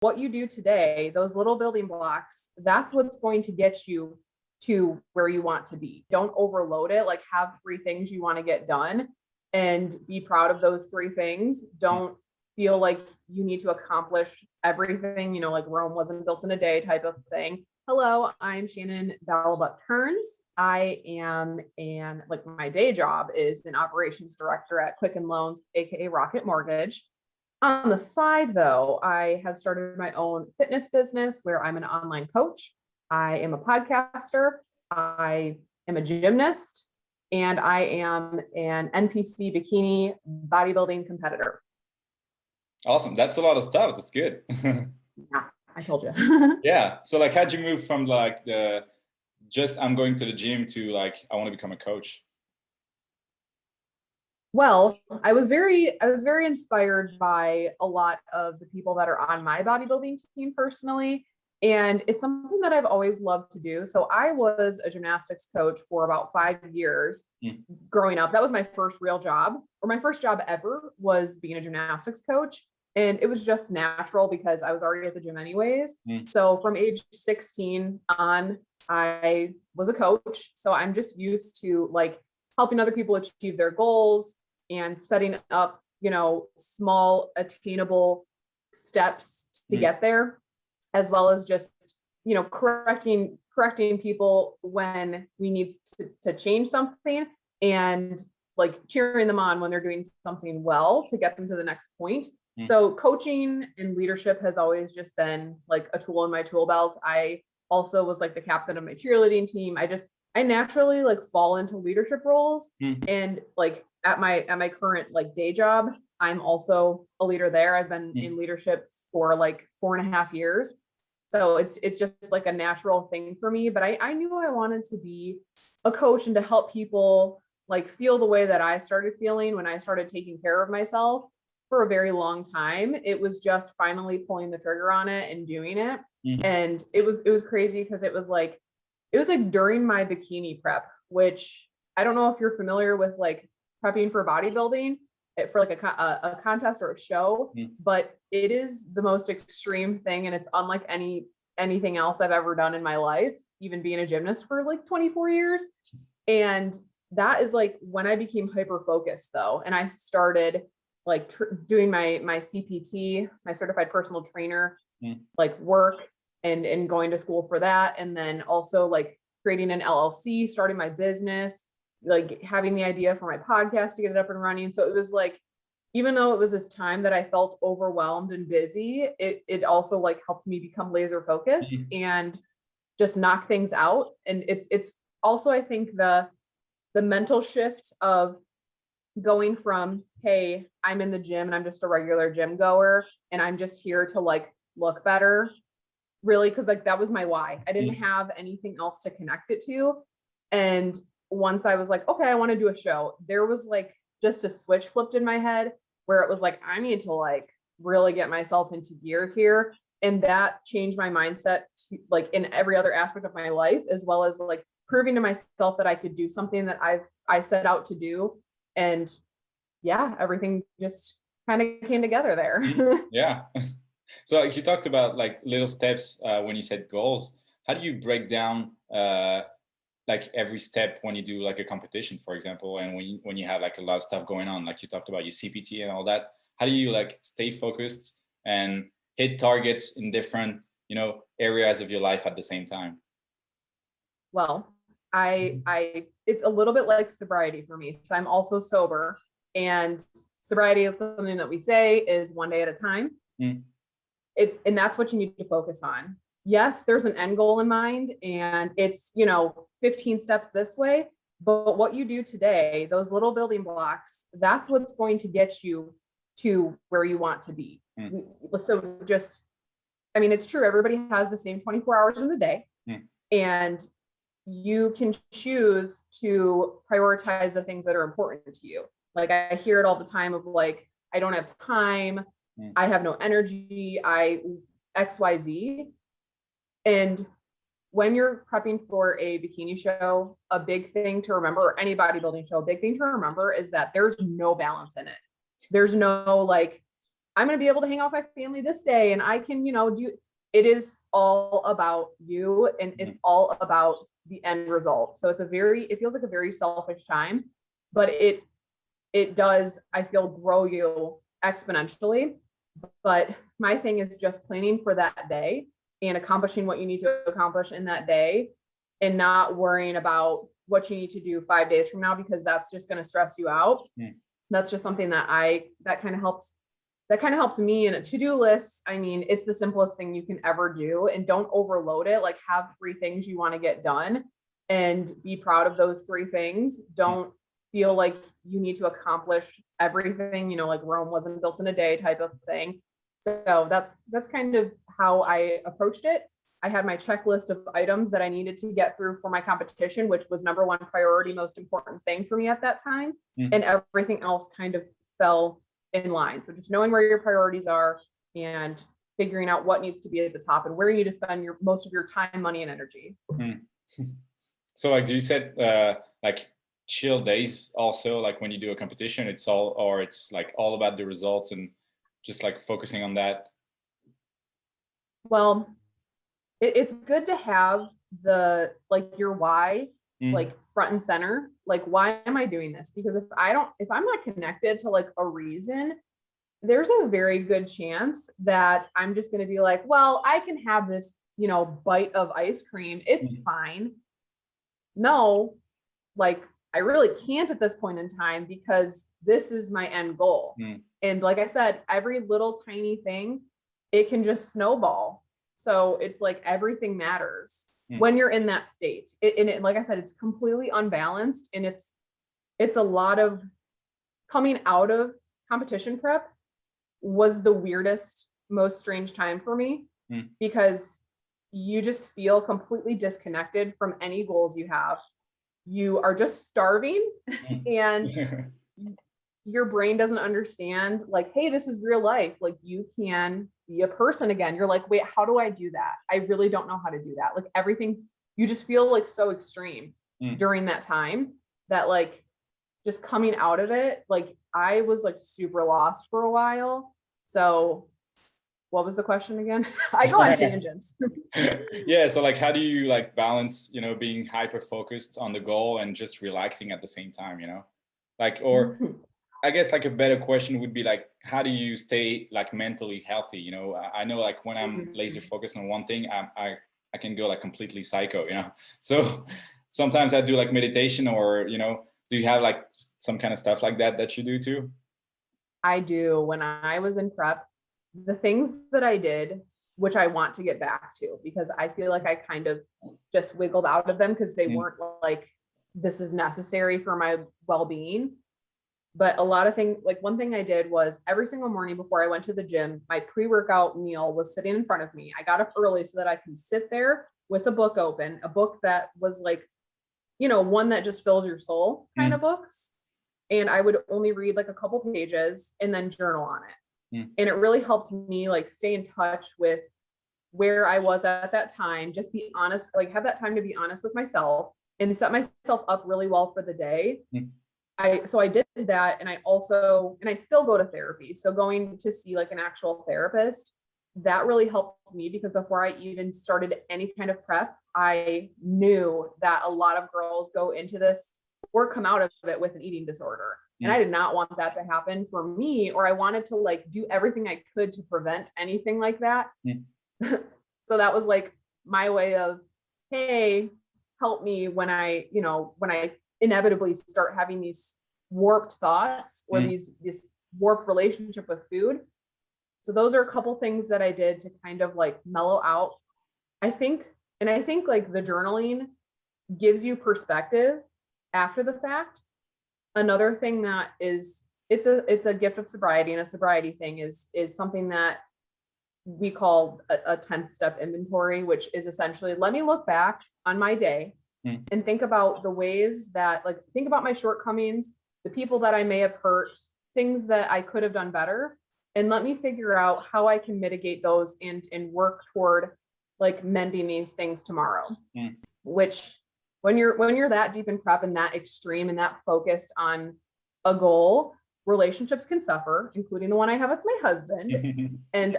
what you do today, those little building blocks, that's what's going to get you to where you want to be. Don't overload it. Like, have 3 things you want to get done and be proud of those 3 things. Don't feel like you need to accomplish everything, like Rome wasn't built in a day type of thing. Hello, I'm Shannon Balabuch-Kerns. I am my day job is an operations director at Quicken Loans, aka Rocket Mortgage. On the side, though, I have started my own fitness business where I'm an online coach. I am a podcaster. I am a gymnast, and I am an NPC Bikini bodybuilding competitor. Awesome. That's a lot of stuff. That's good. Yeah, I told you. Yeah. So like, how'd you move from like I'm going to the gym to like, I want to become a coach? Well, I was very inspired by a lot of the people that are on my bodybuilding team personally. And it's something that I've always loved to do. So I was a gymnastics coach for about 5 years growing up. That was my first real job, or my first job ever was being a gymnastics coach. And it was just natural because I was already at the gym anyways. So from age 16 on, I was a coach. So I'm just used to like helping other people achieve their goals and setting up, small attainable steps to get there, as well as just, correcting people when we need to change something, and like cheering them on when they're doing something well to get them to the next point. So coaching and leadership has always just been like a tool in my tool belt. I also was like the captain of my cheerleading team. I naturally like fall into leadership roles. And like at my current like day job, I'm also a leader there. I've been in leadership for like 4.5 years. So it's just like a natural thing for me. But I knew I wanted to be a coach and to help people like feel the way that I started feeling when I started taking care of myself for a very long time. It was just finally pulling the trigger on it and doing it. And it was crazy because it was like during my bikini prep, which I don't know if you're familiar with like prepping for bodybuilding for like a contest or a show, but it is the most extreme thing. And it's unlike anything else I've ever done in my life, even being a gymnast for like 24 years. And that is like when I became hyper focused though. And I started like doing my CPT, my certified personal trainer, like work and going to school for that. And then also like creating an LLC, starting my business, like having the idea for my podcast to get it up and running. So it was like, even though it was this time that I felt overwhelmed and busy, it also like helped me become laser focused and just knock things out. And it's also, I think the mental shift of going from, hey, I'm in the gym and I'm just a regular gym goer and I'm just here to like look better, really, because like that was my why. I didn't have anything else to connect it to. And once I was like, okay, I want to do a show, there was like just a switch flipped in my head where it was like, I need to like really get myself into gear here. And that changed my mindset to like in every other aspect of my life, as well as like proving to myself that I could do something that I set out to do. And yeah, everything just kind of came together there. Yeah. So like you talked about like little steps when you set goals. How do you break down like every step when you do like a competition, for example, and when you have like a lot of stuff going on, like you talked about your CPT and all that? How do you like stay focused and hit targets in different, areas of your life at the same time? Well, it's a little bit like sobriety for me. So I'm also sober, and sobriety is something that we say is one day at a time. And that's what you need to focus on. Yes, there's an end goal in mind and it's, 15 steps this way, but what you do today, those little building blocks, that's what's going to get you to where you want to be. So just, it's true. Everybody has the same 24 hours in the day, and you can choose to prioritize the things that are important to you. Like I hear it all the time of like, I don't have time. I have no energy. XYZ. And when you're prepping for a bikini show, a big thing to remember, or any bodybuilding show, a big thing to remember is that there's no balance in it. There's no like, I'm going to be able to hang out with my family this day, and I can, do, it is all about you, and it's all about the end result. So it feels like a very selfish time, but it does, I feel, grow you exponentially. But my thing is just planning for that day and accomplishing what you need to accomplish in that day, and not worrying about what you need to do 5 days from now, because that's just going to stress you out. That's just something that kind of helped me. In a to-do list, I mean, it's the simplest thing you can ever do, and don't overload it. Like, have 3 things you want to get done and be proud of those 3 things. Don't feel like you need to accomplish everything, like Rome wasn't built in a day type of thing. So that's kind of how I approached it. I had my checklist of items that I needed to get through for my competition, which was number 1 priority, most important thing for me at that time. And everything else kind of fell in line. So just knowing where your priorities are and figuring out what needs to be at the top and where you need to spend most of your time, money, and energy. So like, do you set like chill days also, like when you do a competition, it's like all about the results and just like focusing on that? Well, it's good to have your why, like front and center. Like, why am I doing this? Because if I'm not connected to like a reason, there's a very good chance that I'm just going to be like, well, I can have this, bite of ice cream. It's fine. No, like, I really can't at this point in time, because this is my end goal. And like I said, every little tiny thing, it can just snowball. So it's like everything matters when you're in that state. Like I said, it's completely unbalanced, and it's a lot of coming out of competition prep was the weirdest, most strange time for me, because you just feel completely disconnected from any goals you have. You are just starving and your brain doesn't understand, like, hey, this is real life. Like, you can be a person again. You're like, wait, how do I do that? I really don't know how to do that. Like, everything, you just feel like so extreme during that time that, like, just coming out of it, like, I was like super lost for a while. So what was the question again? I go on tangents. Yeah. So like, how do you like balance, being hyper focused on the goal and just relaxing at the same time, like, or I guess like a better question would be like, how do you stay like mentally healthy? I know like when I'm laser focused on one thing, I can go like completely psycho, So sometimes I do like meditation, or, do you have like some kind of stuff like that you do too? I do. When I was in prep, the things that I did, which I want to get back to, because I feel like I kind of just wiggled out of them because they weren't like, this is necessary for my well-being. But a lot of things, like one thing I did was every single morning before I went to the gym, my pre-workout meal was sitting in front of me. I got up early so that I can sit there with a book open, a book that was like, one that just fills your soul kind of books. And I would only read like a couple pages and then journal on it. And it really helped me like stay in touch with where I was at that time, just be honest, like have that time to be honest with myself and set myself up really well for the day. So I did that. And I still go to therapy. So going to see like an actual therapist, that really helped me, because before I even started any kind of prep, I knew that a lot of girls go into this or come out of it with an eating disorder. And I did not want that to happen for me, or I wanted to like do everything I could to prevent anything like that. So that was like my way of, hey, help me when I inevitably start having these warped thoughts or this warped relationship with food. So those are a couple things that I did to kind of like mellow out. I think like the journaling gives you perspective after the fact. Another thing that is, it's a gift of sobriety, and a sobriety thing is something that we call a 10th step inventory, which is essentially, let me look back on my day and think about the ways that, like, think about my shortcomings, the people that I may have hurt, things that I could have done better. And let me figure out how I can mitigate those and work toward like mending these things tomorrow. Which when you're that deep in prep and that extreme and that focused on a goal, relationships can suffer, including the one I have with my husband, and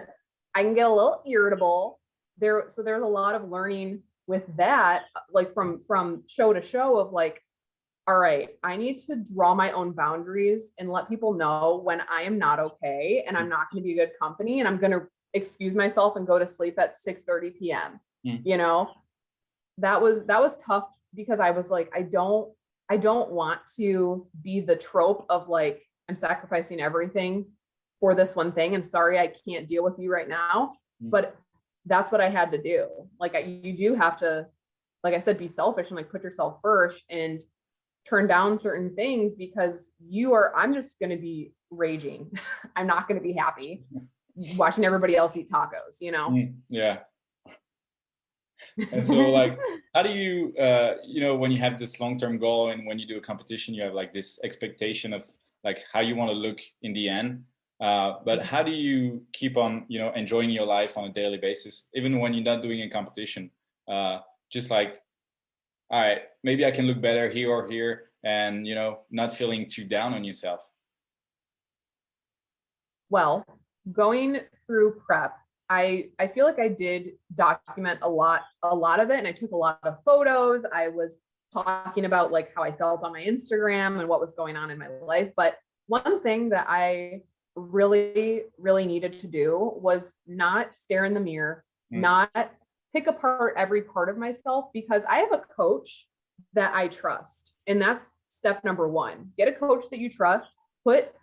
I can get a little irritable there. So there's a lot of learning with that, like from show to show of like, all right, I need to draw my own boundaries and let people know when I am not okay and I'm not going to be a good company and I'm going to excuse myself and go to sleep at 6:30 p.m. You know, that was tough because I was like, I don't want to be the trope of like, I'm sacrificing everything for this one thing and sorry, I can't deal with you right now. But that's what I had to do. Like you do have to, like I said, be selfish and like put yourself first and turn down certain things because I'm just going to be raging. I'm not going to be happy watching everybody else eat tacos, you know? Yeah. And so like, how do you, when you have this long-term goal and when you do a competition, you have like this expectation of like how you want to look in the end. But how do you keep on, enjoying your life on a daily basis, even when you're not doing a competition? Just like, all right, maybe I can look better here or here and, not feeling too down on yourself. Well, going through prep, I feel like I did document a lot of it. And I took a lot of photos. I was talking about like how I felt on my Instagram and what was going on in my life. But one thing that I really, really needed to do was not stare in the mirror, not pick apart every part of myself, because I have a coach that I trust. And that's step number one. Get a coach that you trust, put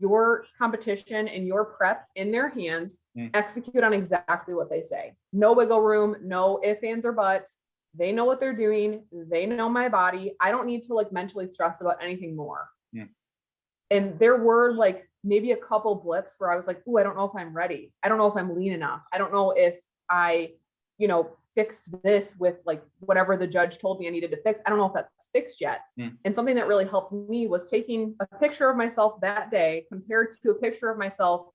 your competition and your prep in their hands, execute on exactly what they say. No wiggle room, no ifs, ands, or buts. They know what they're doing. They know my body. I don't need to like mentally stress about anything more. And there were like maybe a couple blips where I was like, oh, I don't know if I'm ready. I don't know if I'm lean enough. I don't know if I, fixed this with like whatever the judge told me I needed to fix. I don't know if that's fixed yet. And something that really helped me was taking a picture of myself that day compared to a picture of myself,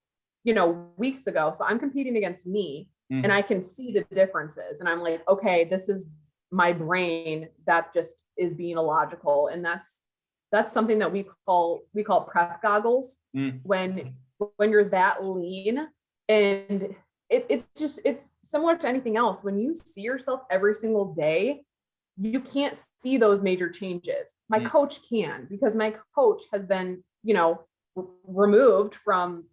weeks ago. So I'm competing against me and I can see the differences. And I'm like, okay, this is my brain that just is being illogical. And that's something that we call prep goggles when you're that lean. And it's similar to anything else. When you see yourself every single day, you can't see those major changes. My coach can, because my coach has been, removed from,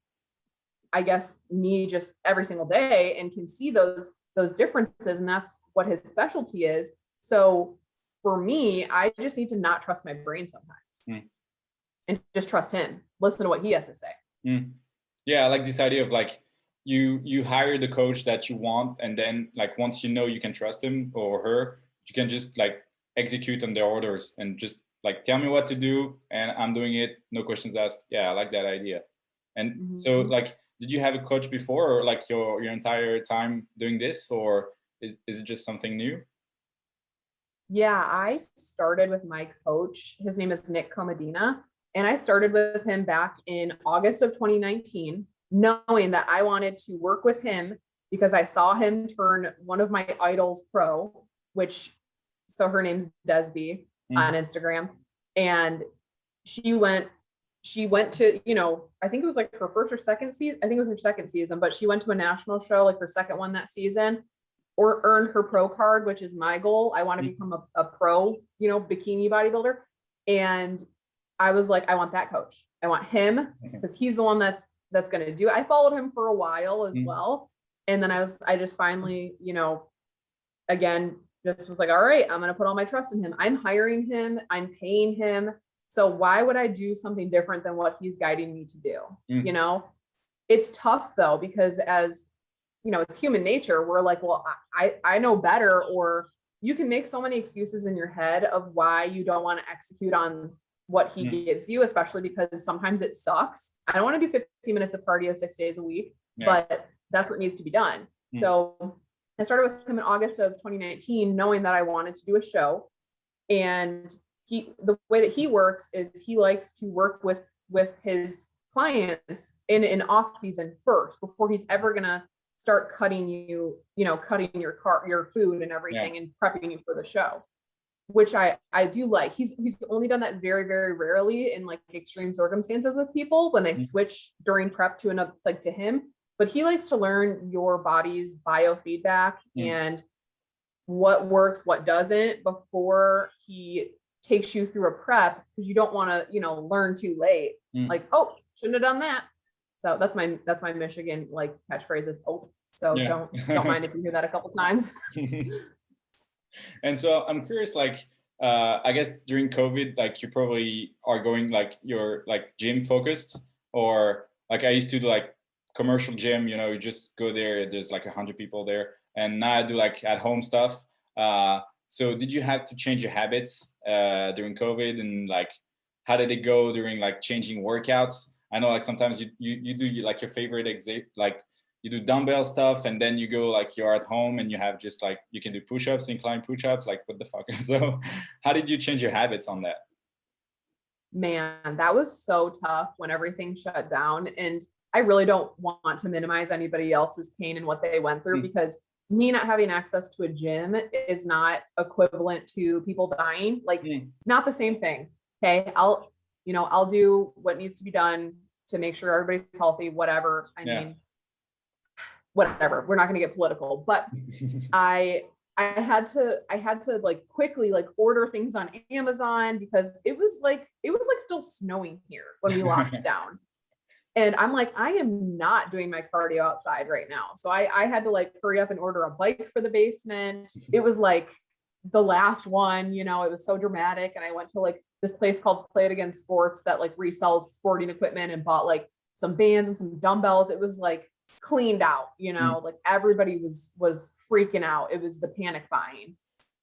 I guess, me just every single day and can see those differences. And that's what his specialty is. So for me, I just need to not trust my brain sometimes and just trust him, listen to what he has to say. Yeah. I like this idea of like, you hire the coach that you want, and then like once you can trust him or her, you can just like execute on their orders and just like tell me what to do and I'm doing it, no questions asked. Yeah, I like that idea. And so like, did you have a coach before, or like your entire time doing this, or is it just something new? Yeah, I started with my coach. His name is Nick Comedina, and I started with him back in August of 2019. Knowing that I wanted to work with him because I saw him turn one of my idols pro, so her name's Desby on Instagram. And she went to, I think it was like her first or second season. I think it was her second season, but she went to a national show, like her second one that season, or earned her pro card, which is my goal. I want to become a pro, bikini bodybuilder. And I was like, I want that coach. I want him because he's the one that's going to do it. I followed him for a while as well. And then I just finally, again, just was like, all right, I'm going to put all my trust in him. I'm hiring him. I'm paying him. So why would I do something different than what he's guiding me to do? It's tough though, because as it's human nature. We're like, well, I know better, or you can make so many excuses in your head of why you don't want to execute on what he gives you, especially because sometimes it sucks. I don't want to do 50 minutes of cardio 6 days a week, but that's what needs to be done. So I started with him in August of 2019, knowing that I wanted to do a show. And the way that he works is he likes to work with his clients in an off season first, before he's ever going to start cutting your food and everything and prepping you for the show. which I do like. He's only done that very, very rarely in like extreme circumstances with people when they switch during prep to another, like to him. But he likes to learn your body's biofeedback and what works, what doesn't, before he takes you through a prep, because you don't want to, you know, learn too late. Like, oh, shouldn't have done that. So that's my Michigan like catchphrase is, oh. So don't mind if you hear that a couple times. And so I'm curious, like, I guess during COVID, like you probably are going like you're like gym focused, or like I used to do like commercial gym, you know, you just go there, there's like 100 people there. And now I do like at home stuff. So did you have to change your habits during COVID, and like, how did it go during like changing workouts? I know like sometimes you do like your favorite like you do dumbbell stuff, and then you go like you're at home and you have just like you can do push-ups, incline push-ups, like what the fuck. So how did you change your habits on that? Man, that was so tough when everything shut down. And I really don't want to minimize anybody else's pain and what they went through, because me not having access to a gym is not equivalent to people dying. Like, not the same thing. Okay. I'll do what needs to be done to make sure everybody's healthy, whatever. I mean, whatever. We're not going to get political, but I had to like quickly like order things on Amazon, because it was like still snowing here when we locked down. And I'm like, I am not doing my cardio outside right now. So I had to like hurry up and order a bike for the basement. It was like the last one, you know, it was so dramatic. And I went to like this place called Play It Again Sports that like resells sporting equipment, and bought like some bands and some dumbbells. It was like cleaned out, you know, like everybody was freaking out. It was the panic buying.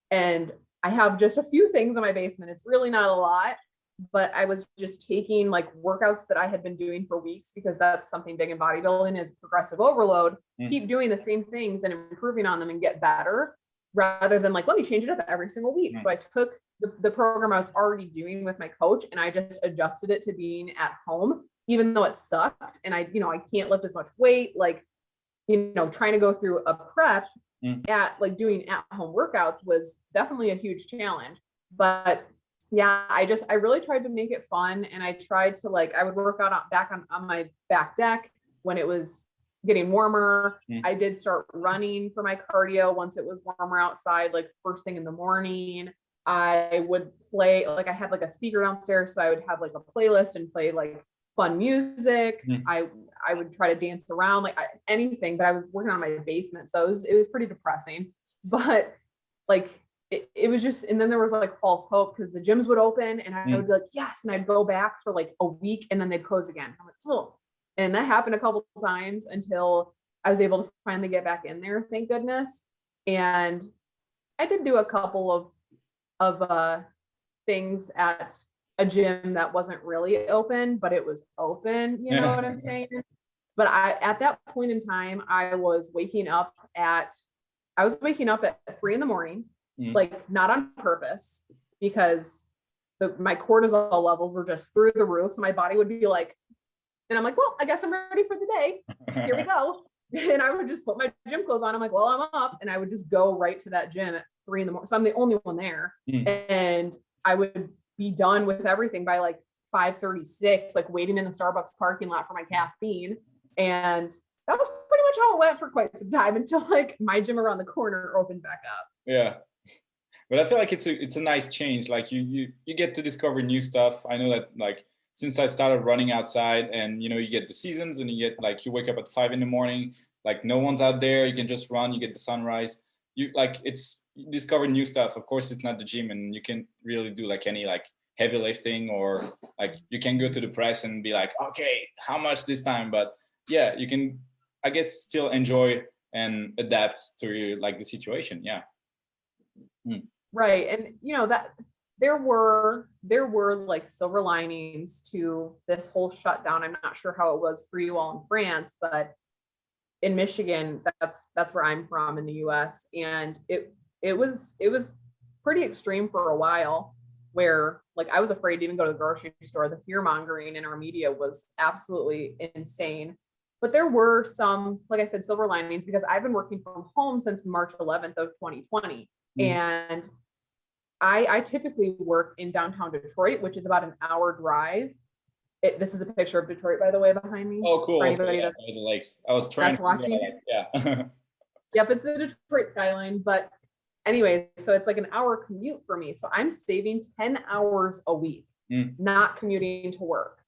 And I have just a few things in my basement. It's really not a lot, but I was just taking like workouts that I had been doing for weeks, because that's something big in bodybuilding is progressive overload. Keep doing the same things and improving on them and get better, rather than like, let me change it up every single week. So I took the program I was already doing with my coach, and I just adjusted it to being at home, even though it sucked. And I can't lift as much weight, like, trying to go through a prep at like doing at home workouts was definitely a huge challenge. But yeah, I really tried to make it fun. And I tried to like, I would work out back on my back deck when it was getting warmer. I did start running for my cardio once it was warmer outside, like first thing in the morning. I would play, like I had like a speaker downstairs, so I would have like a playlist and play like fun music. I would try to dance around, like anything, but I was working on my basement. So it was pretty depressing, but like, it was just, and then there was like false hope, because the gyms would open and I would be like, yes. And I'd go back for like a week and then they'd close again. I'm like, oh, and that happened a couple of times until I was able to finally get back in there. Thank goodness. And I did do a couple of things at a gym that wasn't really open, but it was open. You know what I'm saying? But at that point in time, I was waking up at 3 a.m, like not on purpose, because my cortisol levels were just through the roof. So my body would be like, and I'm like, well, I guess I'm ready for the day. Here we go. And I would just put my gym clothes on. I'm like, well, I'm up. And I would just go right to that gym at 3 a.m. So I'm the only one there. And I would be done with everything by like 5:36, like waiting in the Starbucks parking lot for my caffeine. And that was pretty much how it went for quite some time, until like my gym around the corner opened back up. Yeah. But I feel like it's a nice change. Like you get to discover new stuff. I know that like since I started running outside, and you get the seasons, and you get like you wake up at 5 a.m, like no one's out there. You can just run. You get the sunrise. You discover new stuff. Of course, it's not the gym, and you can't really do like any like heavy lifting, or like you can go to the press and be like, okay, how much this time? But yeah, you can, I guess, still enjoy and adapt to like the situation. Yeah. Right. And that there were like silver linings to this whole shutdown. I'm not sure how it was for you all in France, but in Michigan, that's where I'm from in the US. And it was pretty extreme for a while, where like I was afraid to even go to the grocery store. The fear mongering in our media was absolutely insane. But there were some, like I said, silver linings, because I've been working from home since March 11th of 2020. And I typically work in downtown Detroit, which is about an hour drive. This is a picture of Detroit, by the way, behind me. Oh, cool. For Okay, anybody yeah, that's the lakes. I was trying to figure watching. out, yeah. Yep, it's the Detroit skyline. But anyway, so it's like an hour commute for me. So I'm saving 10 hours a week, not commuting to work,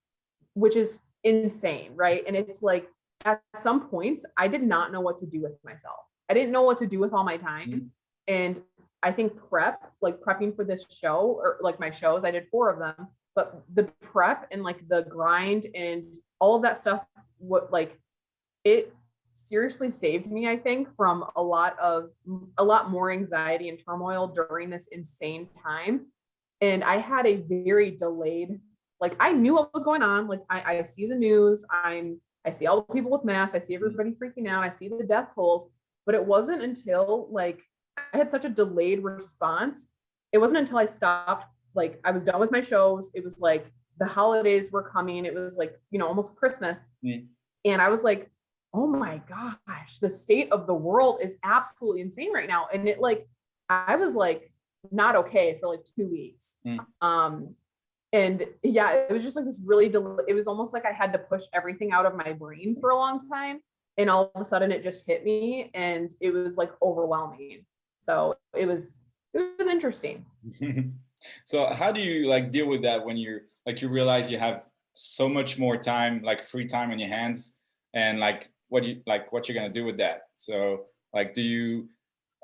which is insane, right? And it's like at some points, I did not know what to do with myself. I didn't know what to do with all my time. And I think prepping for this show, or like my shows, I did 4 of them, but the prep and like the grind and all of that stuff, it seriously saved me, I think, from a lot more anxiety and turmoil during this insane time. And I had a very delayed, like I knew what was going on. Like I see the news, I see all the people with masks, I see everybody freaking out, I see the death tolls, but it wasn't until like I had such a delayed response. It wasn't until I stopped, like I was done with my shows. It was like the holidays were coming. It was like, almost Christmas. And I was like, oh my gosh, the state of the world is absolutely insane right now. And I was like, not okay for like 2 weeks. And yeah, it was just like this really, it was almost like I had to push everything out of my brain for a long time. And all of a sudden it just hit me and it was like overwhelming. So it was interesting. So how do you like deal with that when you realize you have so much more time, like free time on your hands, and like what you're gonna do with that? So like, do you,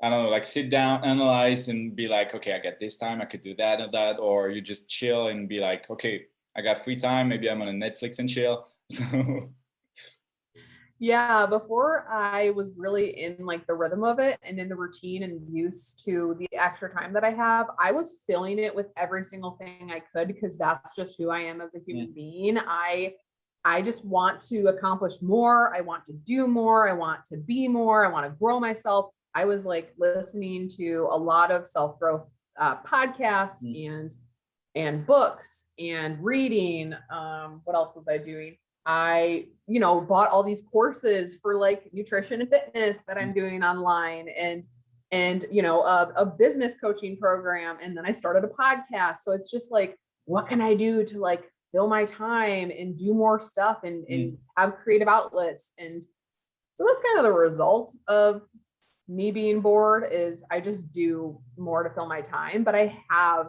I don't know, like sit down, analyze, and be like, okay, I got this time, I could do that and that, or you just chill and be like, okay, I got free time, maybe I'm on a Netflix and chill. Yeah, before I was really in like the rhythm of it and in the routine and used to the extra time that I have, I was filling it with every single thing I could, because that's just who I am as a human being. I just want to accomplish more. I want to do more. I want to be more. I want to grow myself. I was like listening to a lot of self-growth podcasts and books and reading. What else was I doing? I, bought all these courses for like nutrition and fitness that I'm doing online, and a business coaching program. And then I started a podcast. So it's just like, what can I do to like fill my time and do more stuff and have creative outlets? And so that's kind of the result of me being bored, is I just do more to fill my time. But I have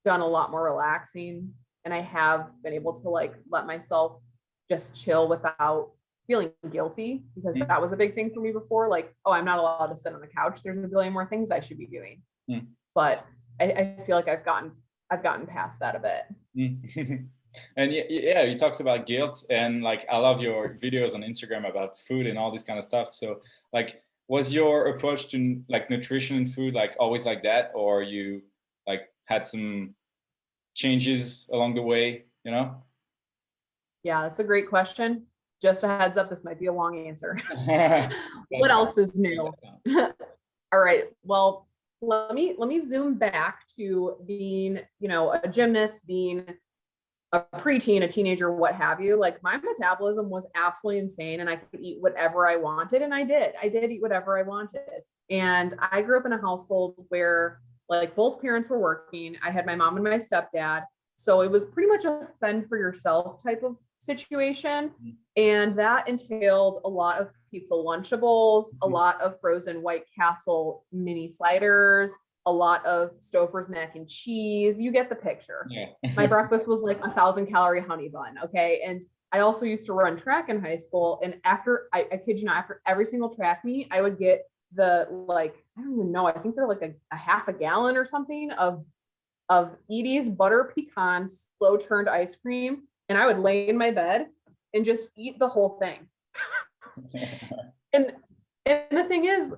done a lot more relaxing, and I have been able to like let myself just chill without feeling guilty, because that was a big thing for me before. Like, oh, I'm not allowed to sit on the couch. There's a billion more things I should be doing. But I feel like I've gotten past that a bit. And yeah, you talked about guilt, and like I love your videos on Instagram about food and all this kind of stuff. So like, was your approach to like nutrition and food like always like that, or you like had some changes along the way, Yeah, that's a great question. Just a heads up, this might be a long answer. What fine. else is new? All right. Well, let me zoom back to being, a gymnast, being a preteen, a teenager, what have you. Like my metabolism was absolutely insane, and I could eat whatever I wanted. And I did eat whatever I wanted. And I grew up in a household where like both parents were working. I had my mom and my stepdad. So it was pretty much a fend for yourself type of situation. And that entailed a lot of pizza Lunchables, a lot of frozen White Castle mini sliders, a lot of Stouffer's mac and cheese. You get the picture. Yeah. My breakfast was like 1,000-calorie honey bun. Okay. And I also used to run track in high school. And after, I kid you not, after every single track meet, I would get I don't even know, I think they're like a half a gallon or something of Edie's butter pecan slow churned ice cream. And I would lay in my bed and just eat the whole thing. and the thing is,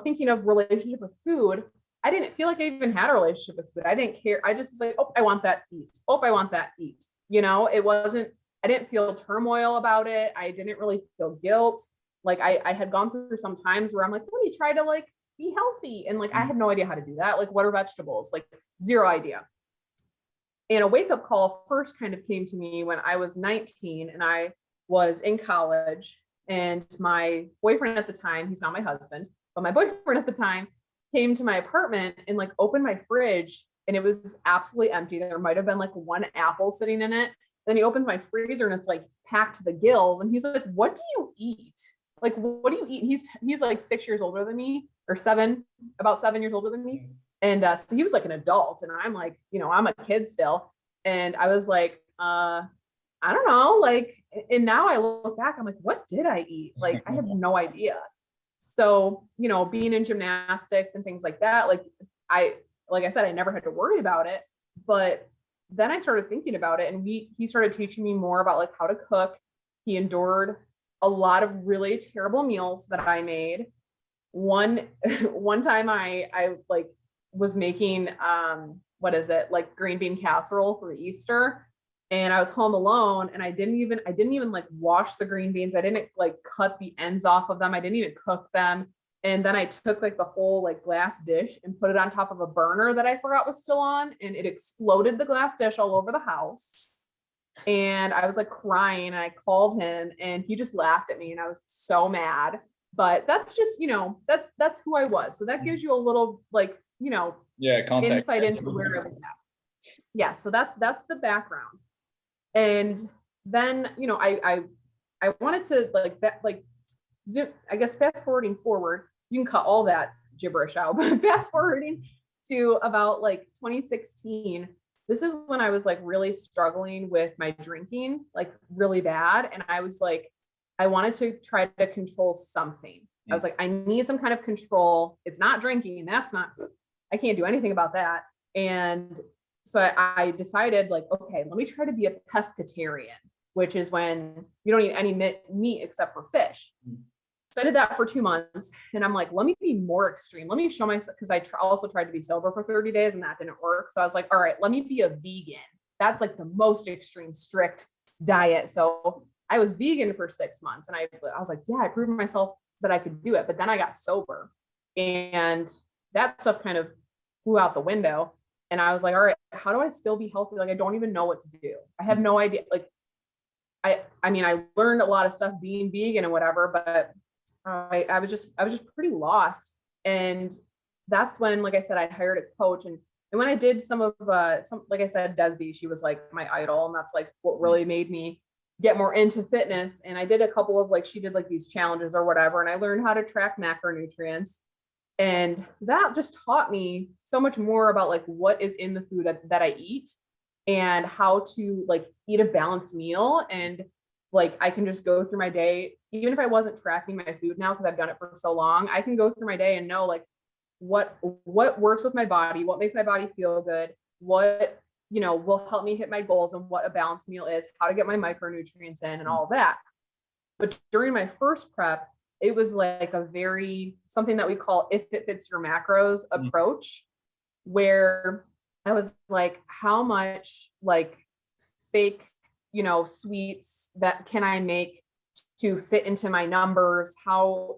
thinking of relationship with food, I didn't feel like I even had a relationship with food. I didn't care. I just was like, oh, I want that, eat. Oh, I want that, eat. It wasn't, I didn't feel turmoil about it. I didn't really feel guilt. Like I had gone through some times where I'm like, let me try to like be healthy. And like, I had no idea how to do that. Like, what are vegetables? Like, zero idea. And a wake-up call first kind of came to me when I was 19 and I was in college, and my boyfriend at the time, he's not my husband, but my boyfriend at the time, came to my apartment and like opened my fridge and it was absolutely empty. There might have been like one apple sitting in it. Then he opens my freezer and it's like packed to the gills. And he's like, what do you eat? Like, what do you eat? And he's like 6 years older than me, or about 7 years older than me. And so he was like an adult. And I'm like, I'm a kid still. And I was like, I don't know. Like, and now I look back, I'm like, what did I eat? Like, I have no idea. So, being in gymnastics and things like that, like I said, I never had to worry about it. But then I started thinking about it, and he started teaching me more about like how to cook. He endured a lot of really terrible meals that I made. One time I like was making like green bean casserole for Easter, and I was home alone, and I didn't even like wash the green beans. I didn't like cut the ends off of them. I didn't even cook them. And then I took like the whole like glass dish and put it on top of a burner that I forgot was still on, and it exploded the glass dish all over the house. And I was like crying, and I called him, and he just laughed at me, and I was so mad. But that's just, that's who I was. So that gives you a little like, context. Insight into where I was at. Yeah, so that's the background. And then, I wanted to I guess fast forwarding forward, you can cut all that gibberish out, but fast forwarding to about like 2016, this is when I was like really struggling with my drinking, like really bad. And I was like, I wanted to try to control something. I was like, I need some kind of control. It's not drinking. I can't do anything about that. And so I decided like, okay, let me try to be a pescatarian, which is when you don't eat any meat except for fish. So I did that for 2 months, and I'm like, let me be more extreme. Let me show myself, because I also tried to be sober for 30 days and that didn't work. So I was like, all right, let me be a vegan. That's like the most extreme, strict diet. So I was vegan for 6 months, and I was like, yeah, I proved myself that I could do it. But then I got sober, and that stuff kind of flew out the window. And I was like, all right, how do I still be healthy? Like, I don't even know what to do. I have no idea. Like, I mean, I learned a lot of stuff being vegan and whatever, but I was just pretty lost. And that's when, like I said, I hired a coach. And when I did some, like I said, Desby, she was like my idol. And that's like what really made me get more into fitness. And I did a couple of she did like these challenges or whatever. And I learned how to track macronutrients. And that just taught me so much more about like what is in the food that I eat, and how to like eat a balanced meal. And like, I can just go through my day, even if I wasn't tracking my food now, because I've done it for so long, I can go through my day and know like what works with my body, what makes my body feel good, what, will help me hit my goals, and what a balanced meal is, how to get my micronutrients in and all that. But during my first prep, it was like something that we call if it fits your macros approach, where I was like, how much like fake, sweets that can I make to fit into my numbers? How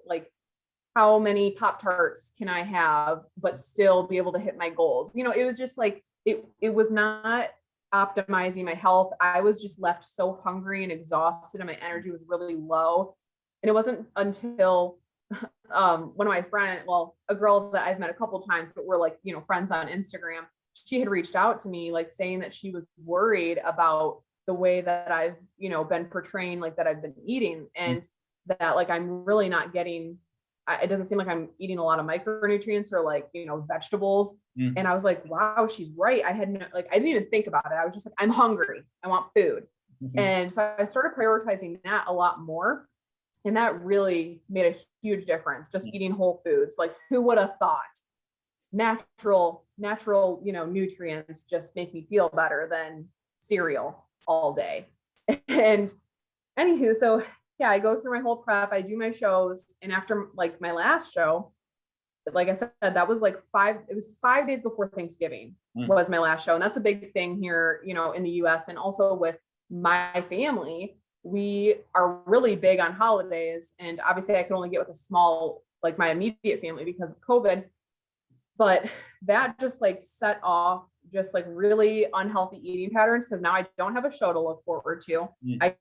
many Pop-Tarts can I have, but still be able to hit my goals? It was just like, it was not optimizing my health. I was just left so hungry and exhausted, and my energy was really low. And it wasn't until one of my friends, a girl that I've met a couple of times, but we're like, friends on Instagram, she had reached out to me, like saying that she was worried about the way that I've, been portraying, like that I've been eating, and that like, I'm really not getting, it doesn't seem like I'm eating a lot of micronutrients or like, vegetables. And I was like, wow, she's right. I didn't even think about it. I was just like, I'm hungry. I want food. And so I started prioritizing that a lot more. And that really made a huge difference. Just eating whole foods. Like, who would have thought natural, nutrients just make me feel better than cereal all day. And anywho, so yeah, I go through my whole prep, I do my shows. And after like my last show, like I said, that was like 5 days before Thanksgiving was my last show. And that's a big thing here, in the US, and also with my family. We are really big on holidays, and obviously I could only get with a small, like my immediate family because of COVID, but that just like set off just like really unhealthy eating patterns. Cause now I don't have a show to look forward to. I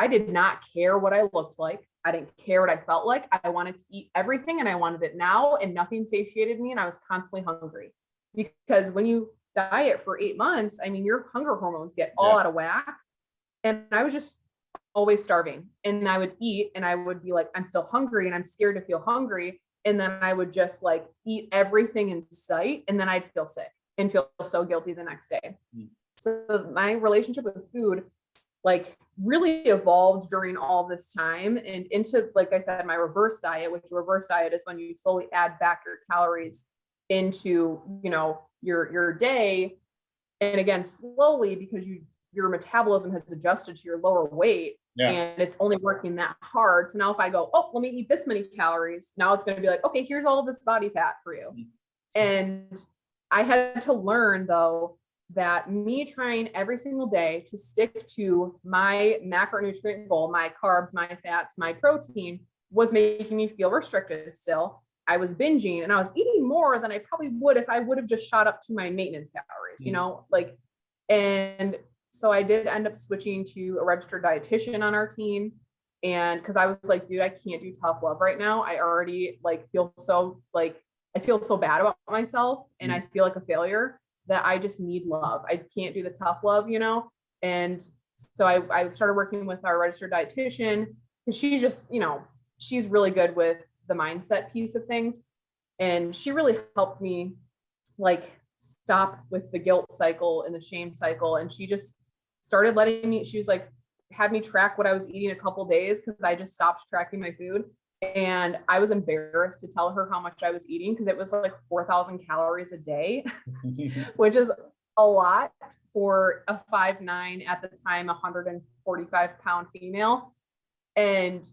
did not care what I looked like. I didn't care what I felt like. I wanted to eat everything and I wanted it now, and nothing satiated me. And I was constantly hungry, because when you diet for 8 months, I mean, your hunger hormones get all out of whack. And I was just always starving, and I would eat and I would be like, I'm still hungry and I'm scared to feel hungry. And then I would just like eat everything in sight, and then I'd feel sick and feel so guilty the next day. So my relationship with food like really evolved during all this time, and into, like I said, my reverse diet, which reverse diet is when you slowly add back your calories into, you know, your day. And again, slowly, because your metabolism has adjusted to your lower weight, and it's only working that hard. So now if I go, oh, let me eat this many calories, now it's going to be like, okay, here's all of this body fat for you. And I had to learn, though, that me trying every single day to stick to my macronutrient goal, my carbs, my fats, my protein, was making me feel restricted still. I was binging and I was eating more than I probably would if I would have just shot up to my maintenance calories, you know, like, and so I did end up switching to a registered dietitian on our team. And because I was like, dude, I can't do tough love right now. I already like feel so like, I feel so bad about myself, and I feel like a failure, that I just need love. I can't do the tough love, you know? And so I started working with our registered dietitian, because she's just, you know, she's really good with the mindset piece of things. And she really helped me like stop with the guilt cycle and the shame cycle. And she just started letting me, she was like, had me track what I was eating a couple days, because I just stopped tracking my food. And I was embarrassed to tell her how much I was eating, because it was like 4,000 calories a day, which is a lot for a 5'9", at the time, 145-pound female. And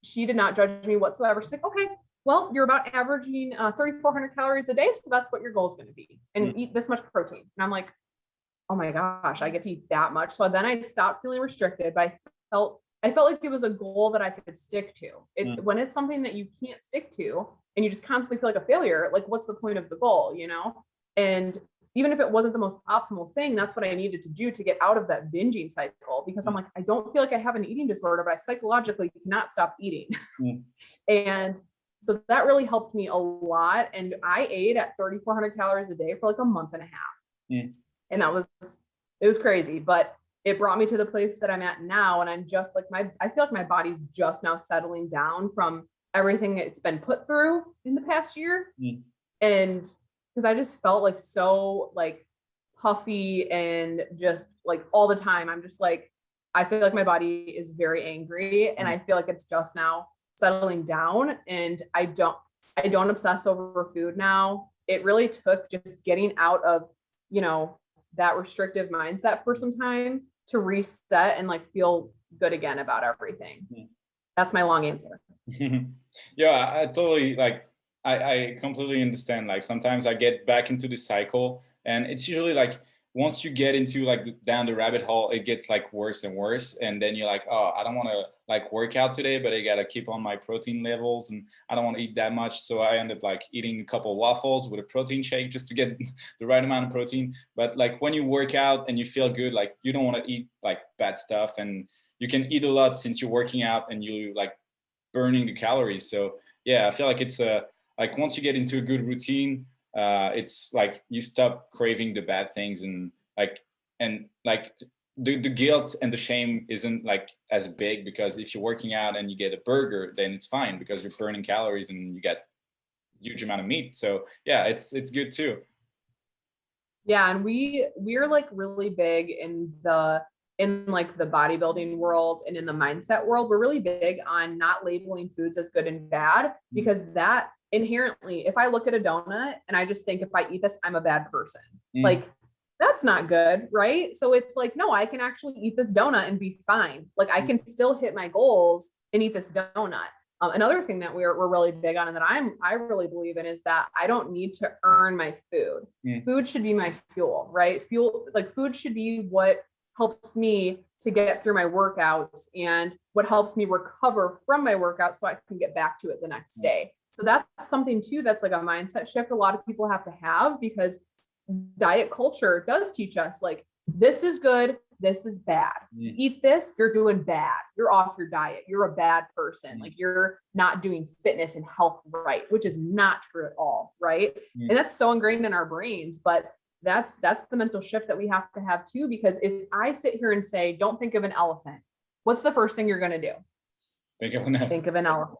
she did not judge me whatsoever. She's like, okay, well, you're about averaging 3,400 calories a day, so that's what your goal is going to be, and eat this much protein. And I'm like, oh my gosh, I get to eat that much. So then I stopped feeling restricted, but I felt like it was a goal that I could stick to. When it's something that you can't stick to and you just constantly feel like a failure, like what's the point of the goal, you know? And even if it wasn't the most optimal thing, that's what I needed to do to get out of that binging cycle, because I'm like, I don't feel like I have an eating disorder, but I psychologically cannot stop eating. And so that really helped me a lot. And I ate at 3,400 calories a day for like a month and a half. And it was crazy, but it brought me to the place that I'm at now. And I'm just like, I feel like my body's just now settling down from everything it's been put through in the past year. And because I just felt like so like puffy and just like all the time, I'm just like, I feel like my body is very angry, and I feel like it's just now settling down, and I don't obsess over food now. It really took just getting out of, you know, that restrictive mindset for some time to reset and like feel good again about everything. That's my long answer. Yeah, I totally like, I completely understand. Like sometimes I get back into the cycle, and it's usually like once you get into like down the rabbit hole, it gets like worse and worse. And then you're like, oh, I don't want to like work out today, but I got to keep on my protein levels, and I don't want to eat that much. So I end up like eating a couple of waffles with a protein shake just to get the right amount of protein. But like when you work out and you feel good, like you don't want to eat like bad stuff, and you can eat a lot since you're working out and you like burning the calories. So yeah, I feel like it's like once you get into a good routine, it's like you stop craving the bad things, and like the guilt and the shame isn't like as big, because if you're working out and you get a burger, then it's fine because you're burning calories and you get huge amount of meat. So yeah, it's good too. Yeah, and we're like really big in like the bodybuilding world and in the mindset world. We're really big on not labeling foods as good and bad, because that inherently, if I look at a donut and I just think, if I eat this, I'm a bad person. Like that's not good, right? So it's like, no, I can actually eat this donut and be fine. Like I can still hit my goals and eat this donut. Another thing that we're really big on, and that I really believe in, is that I don't need to earn my food. Food should be my fuel, right? Food should be what helps me to get through my workouts, and what helps me recover from my workout so I can get back to it the next day. So that's something too, that's like a mindset shift a lot of people have to have, because diet culture does teach us like, this is good, this is bad. Eat this, you're doing bad. You're off your diet. You're a bad person. Like you're not doing fitness and health right, which is not true at all, right? And that's so ingrained in our brains, but that's the mental shift that we have to have too, because if I sit here and say, don't think of an elephant, what's the first thing you're going to do? Think of an elephant. Think of an elephant.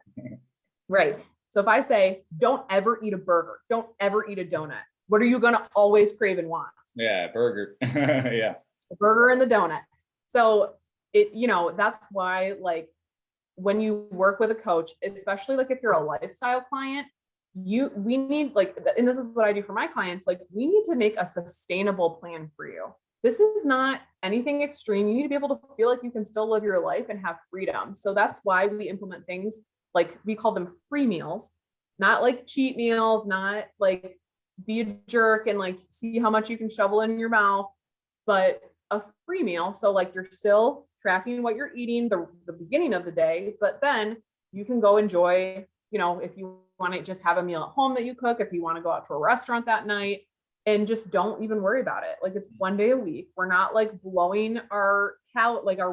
Right. So if I say, don't ever eat a burger, don't ever eat a donut, what are you going to always crave and want? Yeah, burger. Yeah. The burger and the donut. So it, you know, that's why, like, when you work with a coach, especially like if you're a lifestyle client, we need, like, and this is what I do for my clients, like, we need to make a sustainable plan for you. This is not anything extreme. You need to be able to feel like you can still live your life and have freedom. So that's why we implement things like, we call them free meals, not like cheat meals, not like be a jerk and like see how much you can shovel in your mouth, but a free meal. So like you're still tracking what you're eating the beginning of the day, but then you can go enjoy, you know, if you want to just have a meal at home that you cook, if you want to go out to a restaurant that night, and just don't even worry about it. Like, it's one day a week. We're not like blowing our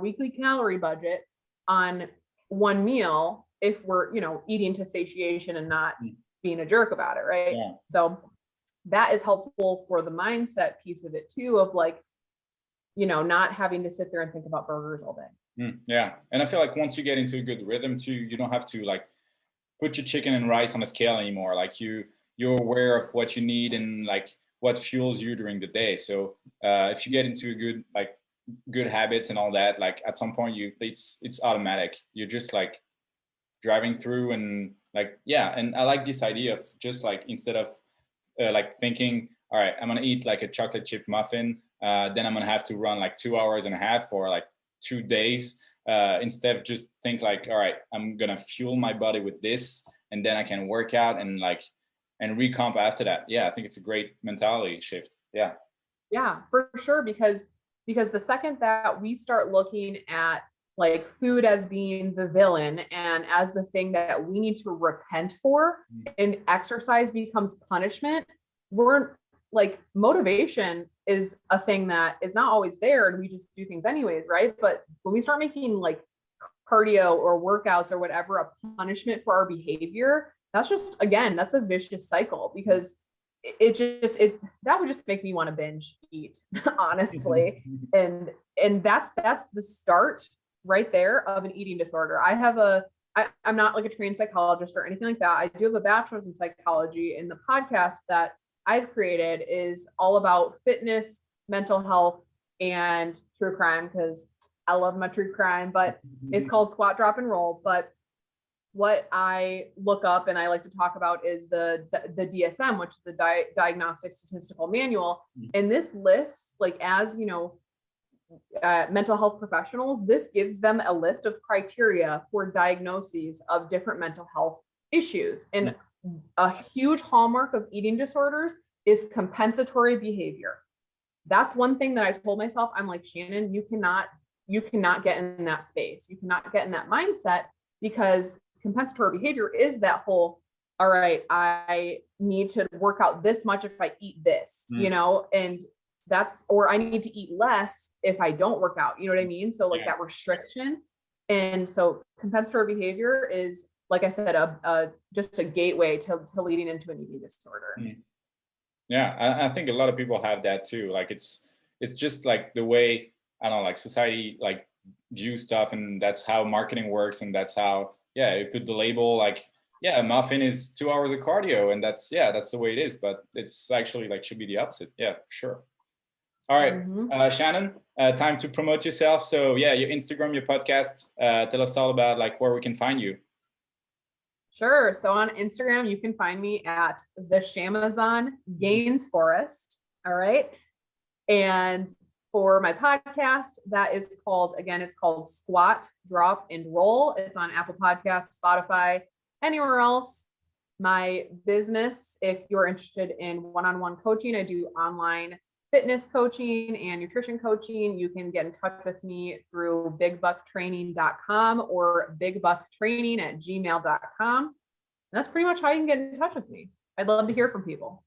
weekly calorie budget on one meal if we're, you know, eating to satiation and not being a jerk about it. Right. Yeah. So that is helpful for the mindset piece of it too, of like, you know, not having to sit there and think about burgers all day. Yeah. And I feel like once you get into a good rhythm too, you don't have to like put your chicken and rice on a scale anymore. Like you're aware of what you need and like what fuels you during the day. So if you get into a good habits and all that, like at some point it's automatic. You're just like driving through and like, yeah. And I like this idea of just like, instead of like thinking, all right, I'm gonna eat like a chocolate chip muffin, then I'm gonna have to run like 2.5 hours for like 2 days. Instead, just think like, all right, I'm gonna fuel my body with this, and then I can work out and recomp after that. Yeah, I think it's a great mentality shift. Yeah. Yeah, for sure. Because the second that we start looking at like food as being the villain and as the thing that we need to repent for, and exercise becomes punishment, we're like, motivation is a thing that is not always there, and we just do things anyways, right? But when we start making like cardio or workouts or whatever a punishment for our behavior, that's just, again, that's a vicious cycle, because that would just make me want to binge eat, honestly. and that's the start right there of an eating disorder. I'm not like a trained psychologist or anything like that. I do have a bachelor's in psychology, and the podcast that I've created is all about fitness, mental health, and true crime, because I love my true crime, but it's called Squat, Drop, and Roll. But what I look up and I like to talk about is the DSM, which is the Diagnostic Statistical Manual. And this lists, like, as you know, mental health professionals, this gives them a list of criteria for diagnoses of different mental health issues. And a huge hallmark of eating disorders is compensatory behavior. That's one thing that I told myself. I'm like, Shannon, you cannot get in that space. You cannot get in that mindset, because compensatory behavior is that whole, all right, I need to work out this much if I eat this, you know, and or I need to eat less if I don't work out, you know what I mean? So like that restriction. And so compensatory behavior is, like I said, just a gateway to leading into an eating disorder. Yeah, I think a lot of people have that too. Like it's just like the way, I don't know, like society like view stuff, and that's how marketing works, and that's how, you put the label like, a muffin is 2 hours of cardio, and that's the way it is. But it's actually like should be the opposite. Yeah, for sure. All right, Shannon, time to promote yourself. So your Instagram, your podcast, tell us all about like where we can find you. Sure. So on Instagram, you can find me at the Shamazon Gains Forest. All right. And for my podcast, that is called, again, it's called Squat, Drop, and Roll. It's on Apple Podcasts, Spotify, anywhere else. My business, if you're interested in one-on-one coaching, I do online fitness coaching and nutrition coaching. You can get in touch with me through bigbucktraining.com or bigbucktraining@gmail.com. And that's pretty much how you can get in touch with me. I'd love to hear from people.